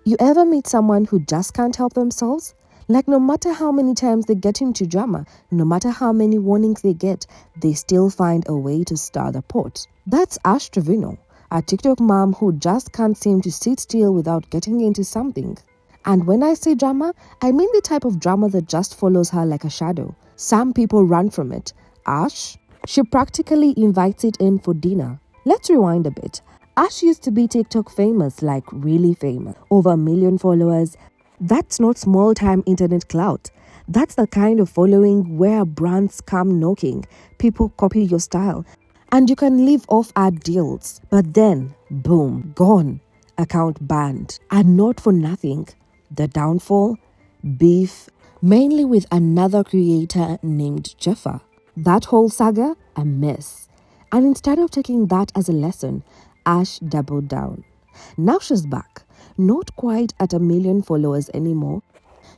You ever meet someone who just can't help themselves? Like no matter how many times they get into drama, no matter how many warnings they get, they still find a way to stir the pot. That's Ashstraino, a TikTok mom who just can't seem to sit still without getting into something. And when I say drama, I mean the type of drama that just follows her like a shadow. Some people run from it. Ash? She practically invites it in for dinner. Let's rewind a bit. Ash used to be TikTok famous, like really famous. Over 1 million followers. That's not small-time internet clout. That's the kind of following where brands come knocking, people copy your style, and you can live off ad deals. But then, boom, gone. Account banned. And not for nothing. The downfall? Beef, mainly with another creator named Jeffa. That whole saga? A mess. And instead of taking that as a lesson, Ash doubled down. Now she's back. Not quite at 1 million followers anymore.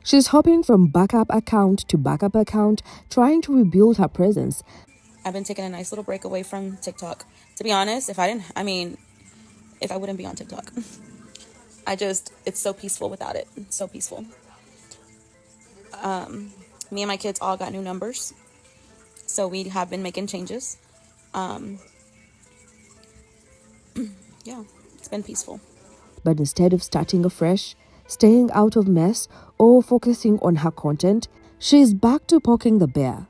She's hopping from backup account to backup account, trying to rebuild her presence. I've been taking a nice little break away from TikTok. To be honest, if I wouldn't be on TikTok. It's so peaceful without it. It's so peaceful. Me and my kids all got new numbers. So we have been making changes. Yeah, it's been peaceful. But instead of starting afresh, staying out of mess, or focusing on her content, she's back to poking the bear.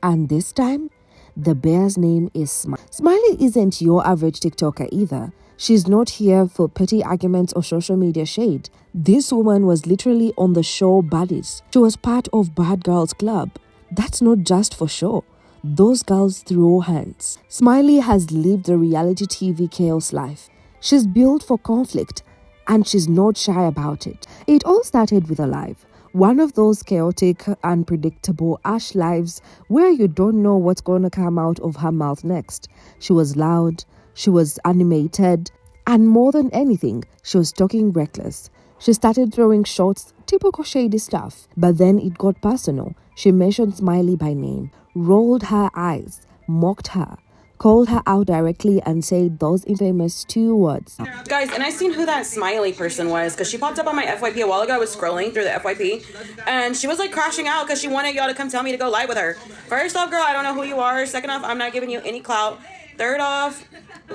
And this time, the bear's name is Smiley. Smiley isn't your average TikToker either. She's not here for petty arguments or social media shade. This woman was literally on the show Baddies. She was part of Bad Girls Club. That's not just for show. Those girls throw hands. Smiley has lived the reality TV chaos life. She's built for conflict, and she's not shy about it. It all started with a live. One of those chaotic, unpredictable Ash lives where you don't know what's going to come out of her mouth next. She was loud, she was animated, and more than anything, she was talking reckless. She started throwing shots, typical shady stuff. But then it got personal. She mentioned Smiley by name, rolled her eyes, mocked her, called her out directly, and said those infamous 2 words. Guys, and I seen who that Smiley person was because she popped up on my FYP a while ago. I was scrolling through the FYP and she was like crashing out because she wanted y'all to come tell me to go live with her. First off, girl, I don't know who you are. Second off, I'm not giving you any clout. Third off,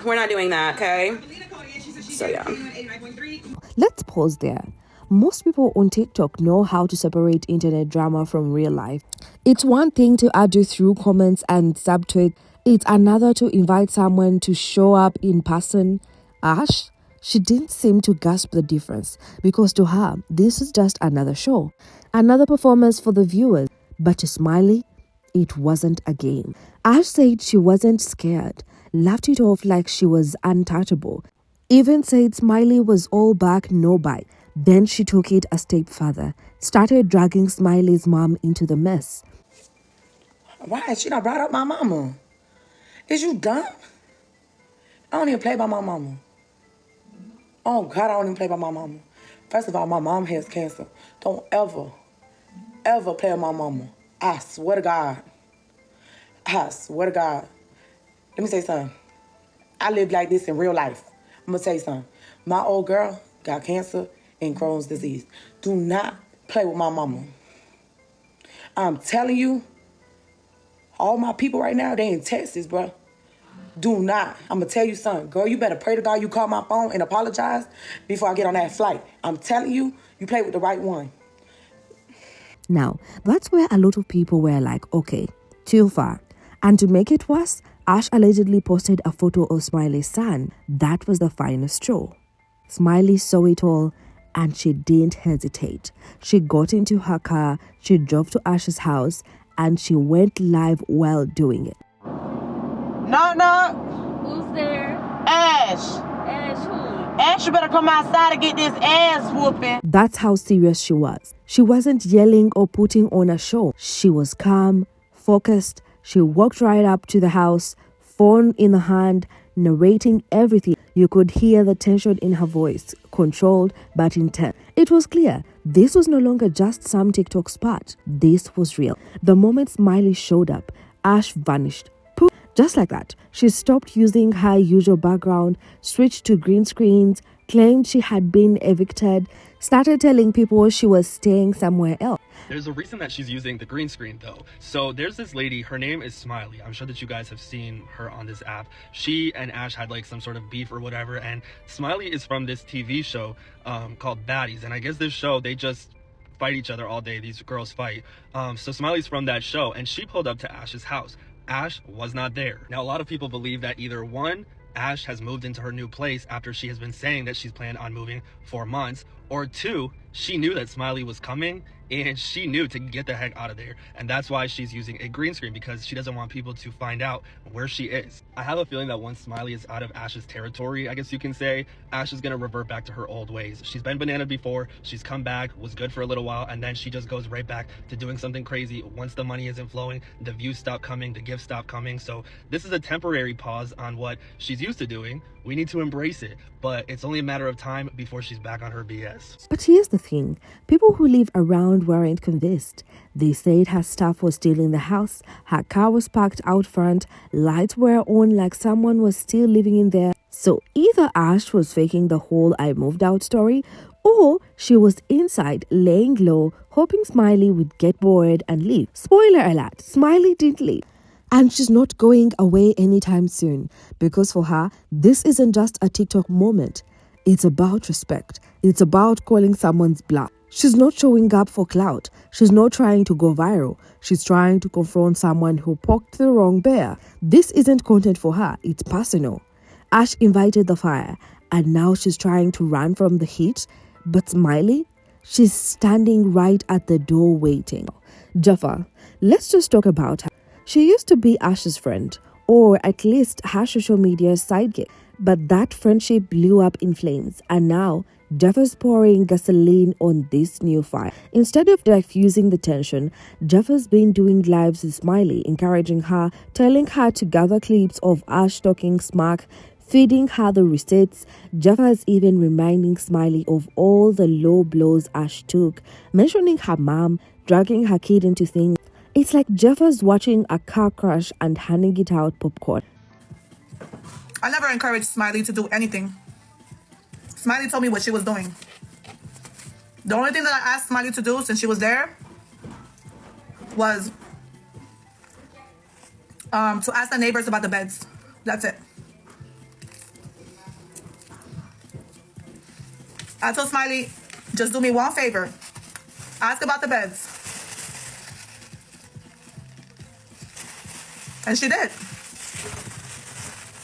we're not doing that, okay? So yeah. Let's pause there. Most people on TikTok know how to separate internet drama from real life. It's one thing to argue through comments and subtweet. It's another to invite someone to show up in person. Ash, she didn't seem to grasp the difference because to her, this is just another show, another performance for the viewers. But to Smiley, it wasn't a game. Ash said she wasn't scared, laughed it off like she was untouchable, even said Smiley was all back, no bite. Then she took it a step further, started dragging Smiley's mom into the mess. Why? She done brought up my mama. Is you dumb? I don't even play by my mama. Oh, God, I don't even play by my mama. First of all, my mom has cancer. Don't ever, ever play with my mama. I swear to God. I swear to God. Let me say something. I live like this in real life. I'm going to tell you something. My old girl got cancer and Crohn's disease. Do not play with my mama. I'm telling you, all my people right now, they in Texas, bro. Do not. I'm going to tell you something. Girl, you better pray to God you call my phone and apologize before I get on that flight. I'm telling you, you play with the right one. Now, that's where a lot of people were like, okay, too far. And to make it worse, Ash allegedly posted a photo of Smiley's son. That was the final straw. Smiley saw it all and she didn't hesitate. She got into her car, she drove to Ash's house, and she went live while doing it. Knock, knock. Who's there? Ash. Ash who? Ash, you better come outside and get this ass whooping. That's how serious she was. She wasn't yelling or putting on a show. She was calm, focused. She walked right up to the house, phone in the hand, narrating everything. You could hear the tension in her voice, controlled but intense. It was clear this was no longer just some TikTok spot. This was real. The moment Smiley showed up, Ash vanished. Just like that, she stopped using her usual background, switched to green screens, claimed she had been evicted, started telling people she was staying somewhere else. There's a reason that she's using the green screen though. So there's this lady, her name is Smiley. I'm sure that you guys have seen her on this app. She and Ash had like some sort of beef or whatever, and Smiley is from this TV show called Baddies, and I guess this show, they just fight each other all day. These girls fight. So Smiley's from that show, and she pulled up to Ash's house. Ash was not there. Now, a lot of people believe that either one, Ash has moved into her new place after she has been saying that she's planned on moving for months, or two, she knew that Smiley was coming and she knew to get the heck out of there, and that's why she's using a green screen, because she doesn't want people to find out where she is. I have a feeling that once Smiley is out of Ash's territory, I guess you can say, Ash is gonna revert back to her old ways. She's been banana before, she's come back, was good for a little while, and then she just goes right back to doing something crazy. Once the money isn't flowing, the views stop coming, the gifts stop coming. So this is a temporary pause on what she's used to doing. We need to embrace it, but it's only a matter of time before she's back on her BS. But here's the thing, people who live around weren't convinced. They said her stuff was still in the house, her car was parked out front, lights were on like someone was still living in there. So either Ash was faking the whole I moved out story, or she was inside laying low, hoping Smiley would get bored and leave. Spoiler alert, Smiley didn't leave. And she's not going away anytime soon, because for her, this isn't just a TikTok moment. It's about respect. It's about calling someone's bluff. She's not showing up for clout. She's not trying to go viral. She's trying to confront someone who poked the wrong bear. This isn't content for her. It's personal. Ash invited the fire, and now she's trying to run from the heat. But Smiley, she's standing right at the door waiting. Jeffa, let's just talk about her. She used to be Ash's friend, or at least her social media sidekick. But that friendship blew up in flames, and now Jeffa's pouring gasoline on this new fire. Instead of diffusing the tension, Jeffa's been doing lives with Smiley, encouraging her, telling her to gather clips of Ash talking smack, feeding her the receipts. Jeffa is even reminding Smiley of all the low blows Ash took, mentioning her mom, dragging her kid into things. It's like Jeffa's watching a car crash and handing it out popcorn. I never encouraged Smiley to do anything. Smiley told me what she was doing. The only thing that I asked Smiley to do since she was there was to ask the neighbors about the beds. That's it. I told Smiley, just do me one favor. Ask about the beds. And she did.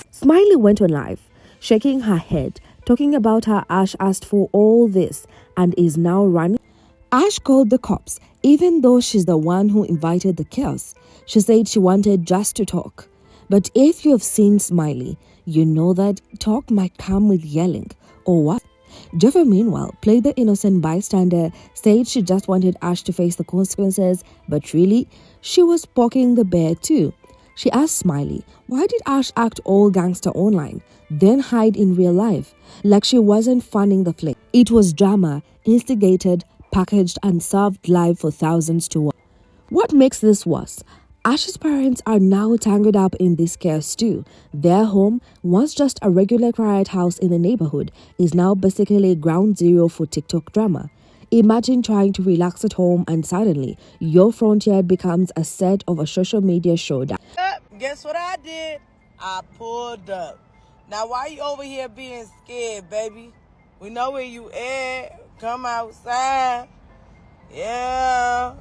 Smiley went on live, shaking her head, talking about how Ash asked for all this and is now running. Ash called the cops, even though she's the one who invited the chaos. She said she wanted just to talk. But if you have seen Smiley, you know that talk might come with yelling, or what? Jeffa, meanwhile, played the innocent bystander, said she just wanted Ash to face the consequences, but really, she was poking the bear too. She asked Smiley, why did Ash act all gangster online, then hide in real life, like she wasn't funding the flick? It was drama, instigated, packaged and served live for thousands to watch. What makes this worse? Ash's parents are now tangled up in this chaos too. Their home, once just a regular quiet house in the neighborhood, is now basically ground zero for TikTok drama. Imagine trying to relax at home and suddenly your front yard becomes a set of a social media showdown. Guess what I did? I pulled up. Now why you over here being scared, baby? We know where you at. Come outside. Yeah.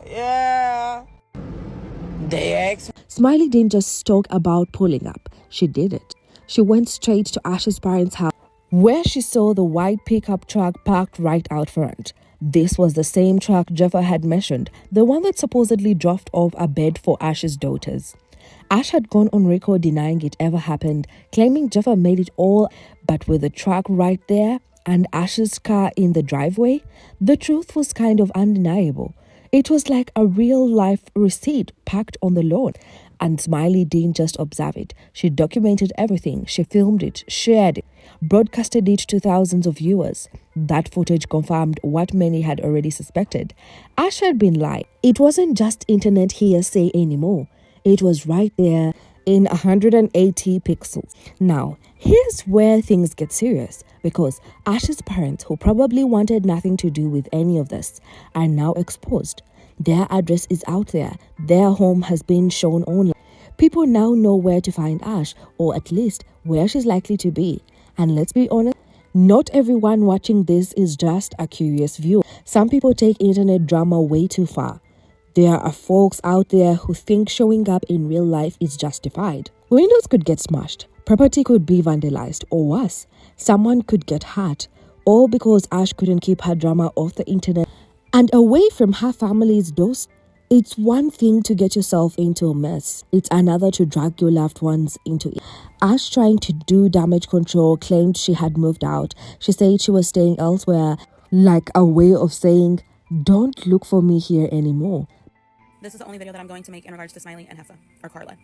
They asked me. Smiley didn't just talk about pulling up. She did it. She went straight to Ash's parents' house, where she saw the white pickup truck parked right out front. This was the same truck Jeffa had mentioned, the one that supposedly dropped off a bed for Ash's daughters. Ash had gone on record denying it ever happened, claiming Jeffa made it all, but with the truck right there and Ash's car in the driveway, the truth was kind of undeniable. It was like a real-life receipt packed on the lawn. And Smiley didn't just observe it. She documented everything. She filmed it, shared it, broadcasted it to thousands of viewers. That footage confirmed what many had already suspected. Ash had been lying. It wasn't just internet hearsay anymore. It was right there, in 180 pixels. Now, here's where things get serious because Ash's parents, who probably wanted nothing to do with any of this, are now exposed. Their address is out there. Their home has been shown online. People now know where to find Ash, or at least where she's likely to be. And let's be honest, not everyone watching this is just a curious viewer. Some people take internet drama way too far. There are folks out there who think showing up in real life is justified. Windows could get smashed, property could be vandalized, or worse, someone could get hurt, all because Ash couldn't keep her drama off the internet and away from her family's doorstep. It's one thing to get yourself into a mess. It's another to drag your loved ones into it. Ash, trying to do damage control, claimed she had moved out. She said she was staying elsewhere, like a way of saying, don't look for me here anymore. This is the only video that I'm going to make in regards to Smiley and Jeffa, or Carla.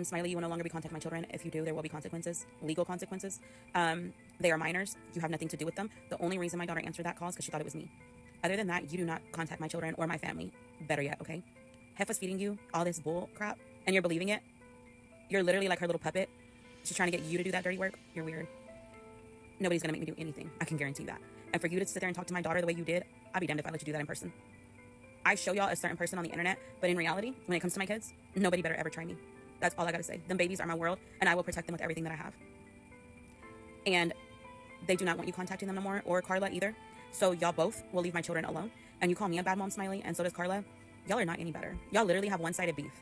Smiley, you will no longer be contacting my children. If you do, there will be consequences, legal consequences. They are minors. You have nothing to do with them. The only reason my daughter answered that call is because she thought it was me. Other than that, you do not contact my children or my family. Better yet, okay? Jeffa's feeding you all this bull crap, and you're believing it. You're literally like her little puppet. She's trying to get you to do that dirty work. You're weird. Nobody's going to make me do anything. I can guarantee that. And for you to sit there and talk to my daughter the way you did, I'd be damned if I let you do that in person. I show y'all a certain person on the internet, but in reality, when it comes to my kids, nobody better ever try me. That's all I gotta say. Them babies are my world, and I will protect them with everything that I have. And they do not want you contacting them no more, or Carla either. So y'all both will leave my children alone. And you call me a bad mom, Smiley, and so does Carla. Y'all are not any better. Y'all literally have one-sided beef.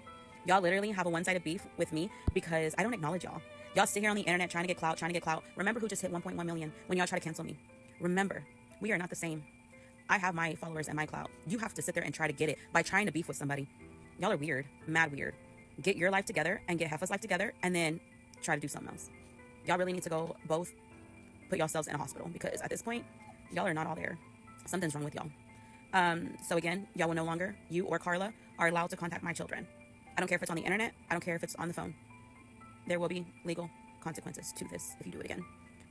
Y'all literally have a one-sided beef with me because I don't acknowledge y'all. Y'all sit here on the internet trying to get clout. Remember who just hit 1.1 million when y'all try to cancel me. Remember, we are not the same. I have my followers and my clout. You have to sit there and try to get it by trying to beef with somebody. Y'all are weird, mad weird. Get your life together and get Jeffa's life together and then try to do something else. Y'all really need to go both put yourselves in a hospital because at this point, y'all are not all there. Something's wrong with y'all. So again, y'all will no longer, you or Carla, are allowed to contact my children. I don't care if it's on the internet. I don't care if it's on the phone. There will be legal consequences to this if you do it again.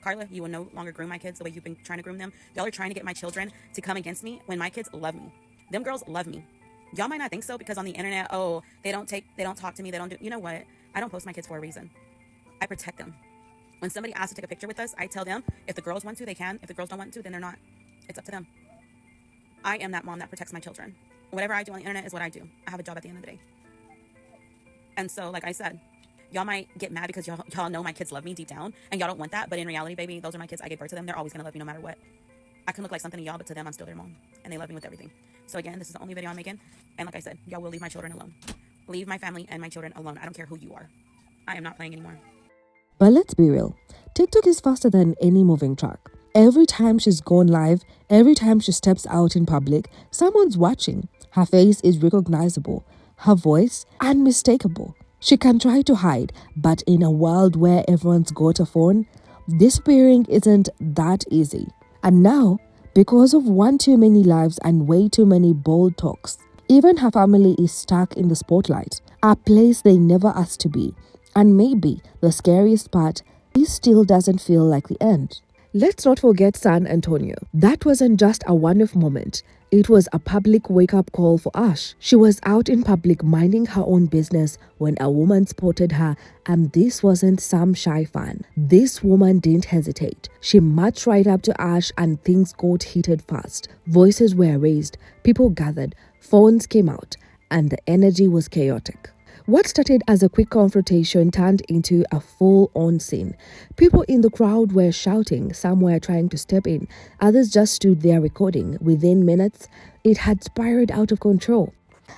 Carla, you will no longer groom my kids the way you've been trying to groom them. Y'all are trying to get my children to come against me when my kids love me. Them girls love me. Y'all might not think so because on the internet, oh, they don't talk to me, they don't do, you know what? I don't post my kids for a reason. I protect them. When somebody asks to take a picture with us, I tell them if the girls want to, they can. If the girls don't want to, then they're not. It's up to them. I am that mom that protects my children. Whatever I do on the internet is what I do. I have a job at the end of the day. And so, like I said, y'all might get mad because y'all know my kids love me deep down, and y'all don't want that. But in reality, baby, those are my kids. I gave birth to them. They're always going to love me no matter what. I can look like something to y'all, but to them, I'm still their mom. And they love me with everything. So again, this is the only video I'm making. And like I said, y'all will leave my children alone. Leave my family and my children alone. I don't care who you are. I am not playing anymore. But let's be real. TikTok is faster than any moving truck. Every time she's gone live, every time she steps out in public, someone's watching. Her face is recognizable. Her voice, unmistakable. She can try to hide, but in a world where everyone's got a phone, disappearing isn't that easy. And now, because of one too many lives and way too many bold talks, even her family is stuck in the spotlight, a place they never asked to be. And maybe the scariest part, this still doesn't feel like the end. Let's not forget San Antonio. That wasn't just a one-off moment. It was a public wake-up call for Ash. She was out in public minding her own business when a woman spotted her, and this wasn't some shy fan. This woman didn't hesitate. She marched right up to Ash and things got heated fast. Voices were raised, people gathered, phones came out, and the energy was chaotic. What started as a quick confrontation turned into a full-on scene. People in the crowd were shouting, some were trying to step in, others just stood there recording. Within minutes, it had spiraled out of control.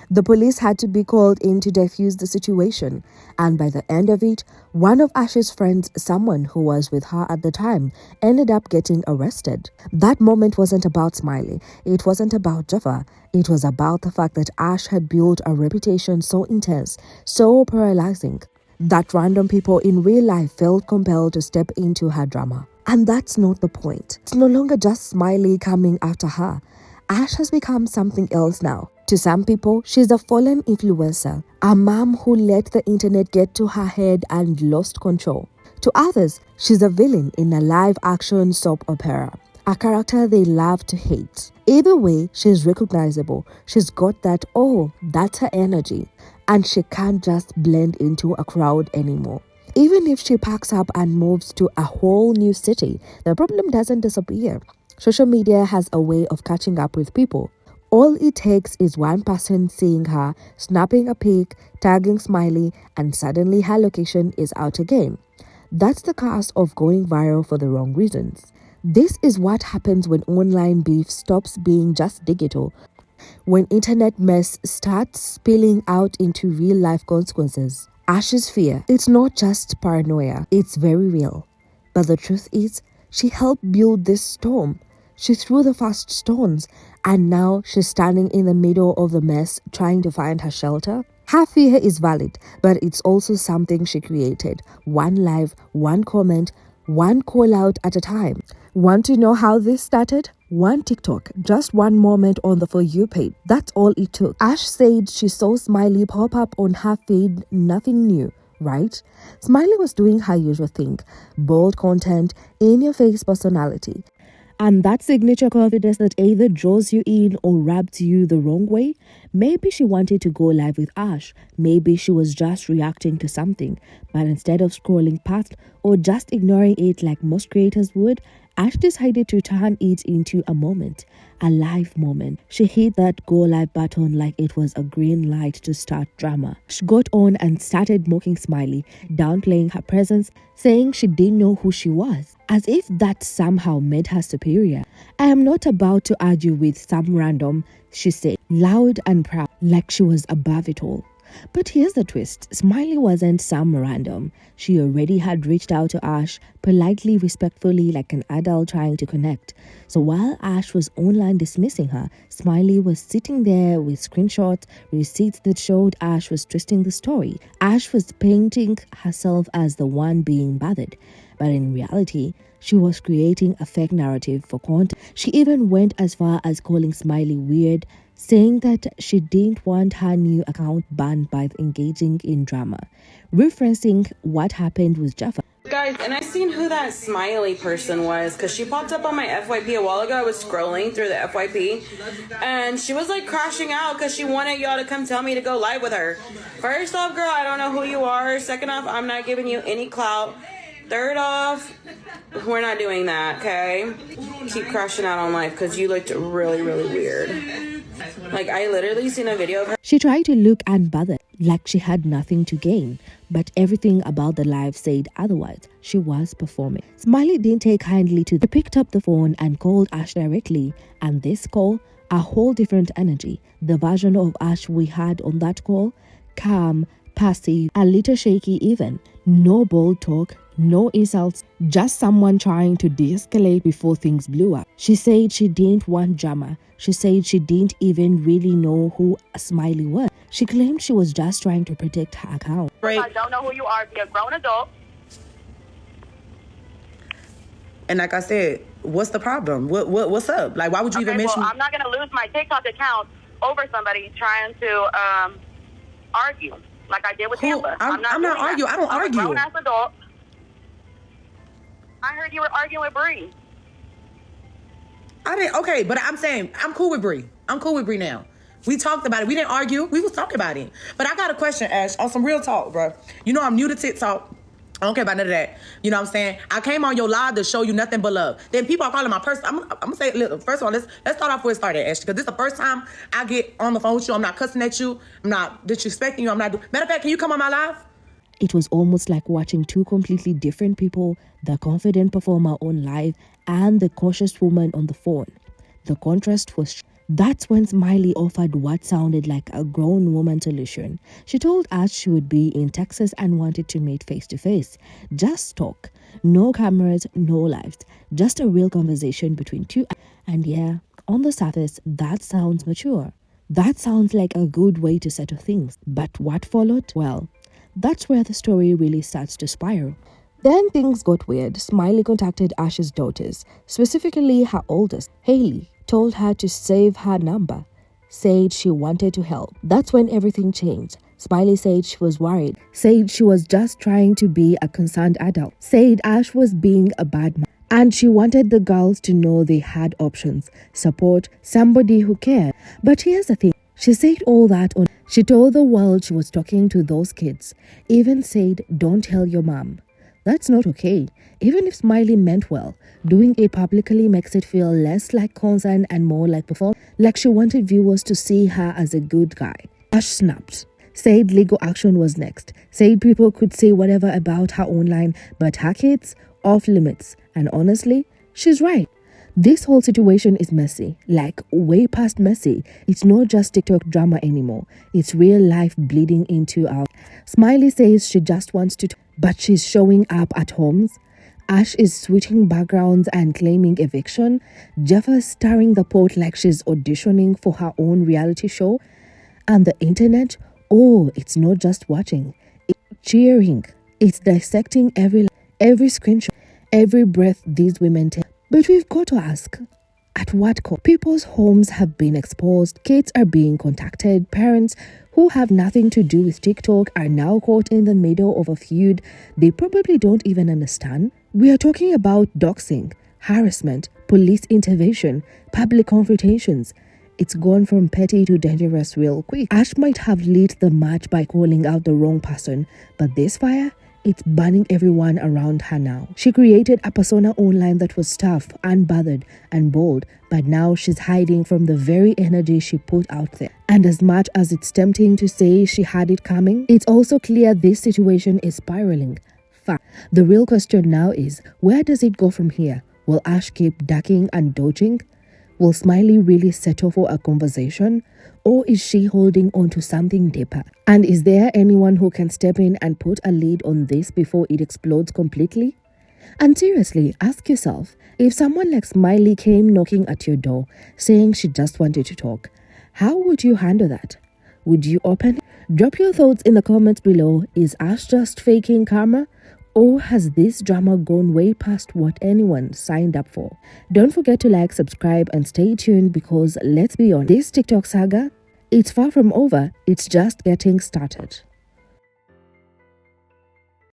The police had to be called in to defuse the situation, and by the end of it, one of Ash's friends, someone who was with her at the time, ended up getting arrested. That moment wasn't about Smiley, it wasn't about Jeffa, it was about the fact that Ash had built a reputation so intense, so paralyzing, that random people in real life felt compelled to step into her drama. And that's not the point. It's no longer just Smiley coming after her. Ash has become something else now. To some people, she's a fallen influencer, a mom who let the internet get to her head and lost control. To others, she's a villain in a live-action soap opera, a character they love to hate. Either way, she's recognizable. She's got that, oh, that's her energy. and she can't just blend into a crowd anymore. Even if she packs up and moves to a whole new city, the problem doesn't disappear. Social media has a way of catching up with people. All it takes is one person seeing her, snapping a pic, tagging Smiley, and suddenly her location is out again. That's the cost of going viral for the wrong reasons. This is what happens when online beef stops being just digital, when internet mess starts spilling out into real life consequences. Ash's fear, it's not just paranoia, it's very real. But the truth is, she helped build this storm. She threw the first stones, and now she's standing in the middle of the mess trying to find her shelter. Her fear is valid, but it's also something she created. One live, one comment, one call out at a time. Want to know how this started? One TikTok, just one moment on the For You page. That's all it took. Ash said she saw Smiley pop up on her feed, nothing new, right? Smiley was doing her usual thing, bold content, in-your-face personality. And that signature confidence that either draws you in or rubs you the wrong way. Maybe she wanted to go live with Ash. Maybe she was just reacting to something. But instead of scrolling past or just ignoring it like most creators would, Ash decided to turn it into a moment, a live moment. She hit that go live button like it was a green light to start drama. She got on and started mocking Smiley, downplaying her presence, saying she didn't know who she was, as if that somehow made her superior. I am not about to argue with some random, she said, loud and proud, like she was above it all. But here's the twist. Smiley wasn't some random. She already had reached out to Ash, politely, respectfully, like an adult trying to connect. So while Ash was online dismissing her, Smiley was sitting there with screenshots, receipts that showed Ash was twisting the story. Ash was painting herself as the one being bothered. But in reality, she was creating a fake narrative for content. She even went as far as calling Smiley weird, saying that she didn't want her new account banned by engaging in drama, referencing what happened with Jeffa. Guys, and I seen who that Smiley person was because she popped up on my FYP a while ago. I was scrolling through the FYP and she was like crashing out because she wanted y'all to come tell me to go live with her. First off, girl, I don't know who you are. Second off, I'm not giving you any clout. Third off, we're not doing that, okay? Keep crashing out on live because you looked really, really weird. Like, I literally seen a video of her. She tried to look unbothered, like she had nothing to gain, but everything about the live said otherwise. She was performing. Smiley didn't take kindly to it. She picked up the phone and called Ash directly, and this call, a whole different energy. The version of Ash we had on that call, calm, passive, a little shaky even. No bold talk, no insults, just someone trying to de-escalate before things blew up. She said she didn't want drama. She said she didn't even really know who Smiley was. She claimed she was just trying to protect her account. I don't know who you are. Be a grown adult. And like I said, what's the problem? What's up? Like, why would you even mention? Well, I'm not going to lose my TikTok account over somebody trying to argue like I did with Jeffa. I'm not arguing. I don't argue. I'm a grown-ass adult. I heard you were arguing with Bree. I didn't. Okay, but I'm saying I'm cool with Bree. I'm cool with Bree now. We talked about it. We didn't argue. We was talking about it. But I got a question, Ash, on some real talk, bro. You know I'm new to TikTok. I don't care about none of that. You know what I'm saying? I came on your live to show you nothing but love. Then people are calling my person. I'm gonna say, look, first of all, let's start off where it started, Ash, because this is the first time I get on the phone with you. I'm not cussing at you. I'm not disrespecting you. Matter of fact, can you come on my live? It was almost like watching two completely different people, the confident performer on live and the cautious woman on the phone. The contrast was... That's when Smiley offered what sounded like a grown woman solution. She told us she would be in Texas and wanted to meet face to face. Just talk. No cameras, no lives. Just a real conversation between two. And yeah, on the surface, that sounds mature. That sounds like a good way to settle things. But what followed? Well, that's where the story really starts to spiral. Then things got weird. Smiley contacted Ash's daughters, specifically her oldest, Haley, told her to save her number, said she wanted to help. That's when everything changed. Smiley said she was worried, said she was just trying to be a concerned adult, said Ash was being a bad man, and she wanted the girls to know they had options, support, somebody who cared. But here's the thing. She said all that on. She told the world she was talking to those kids. Even said, "Don't tell your mom." That's not okay. Even if Smiley meant well, doing it publicly makes it feel less like concern and more like performance. Like she wanted viewers to see her as a good guy. Ash snapped. Said legal action was next. Said people could say whatever about her online, but her kids, off limits. And honestly, she's right. This whole situation is messy, like way past messy. It's not just TikTok drama anymore. It's real life bleeding into our. Smiley says she just wants to, but she's showing up at homes. Ash is switching backgrounds and claiming eviction. Jeffa stirring the pot like she's auditioning for her own reality show. And the internet, oh, it's not just watching. It's cheering. It's dissecting every screenshot, every breath these women take. But we've got to ask, at what cost? People's homes have been exposed, kids are being contacted, parents who have nothing to do with TikTok are now caught in the middle of a feud they probably don't even understand. We are talking about doxing, harassment, police intervention, public confrontations. It's gone from petty to dangerous real quick. Ash might have lit the match by calling out the wrong person, but this fire, it's burning everyone around her now. She created a persona online that was tough, unbothered, and bold, but now she's hiding from the very energy she put out there. And as much as it's tempting to say she had it coming, it's also clear this situation is spiraling. The real question now is, where does it go from here? Will Ash keep ducking and dodging? Will Smiley really settle for a conversation? Or is she holding on to something deeper? And is there anyone who can step in and put a lid on this before it explodes completely? And seriously, ask yourself, if someone like Smiley came knocking at your door, saying she just wanted to talk, how would you handle that? Would you open it? Drop your thoughts in the comments below. Is Ash just faking karma? Or has this drama gone way past what anyone signed up for? Don't forget to like, subscribe, and stay tuned because let's be honest, this TikTok saga, it's far from over, it's just getting started.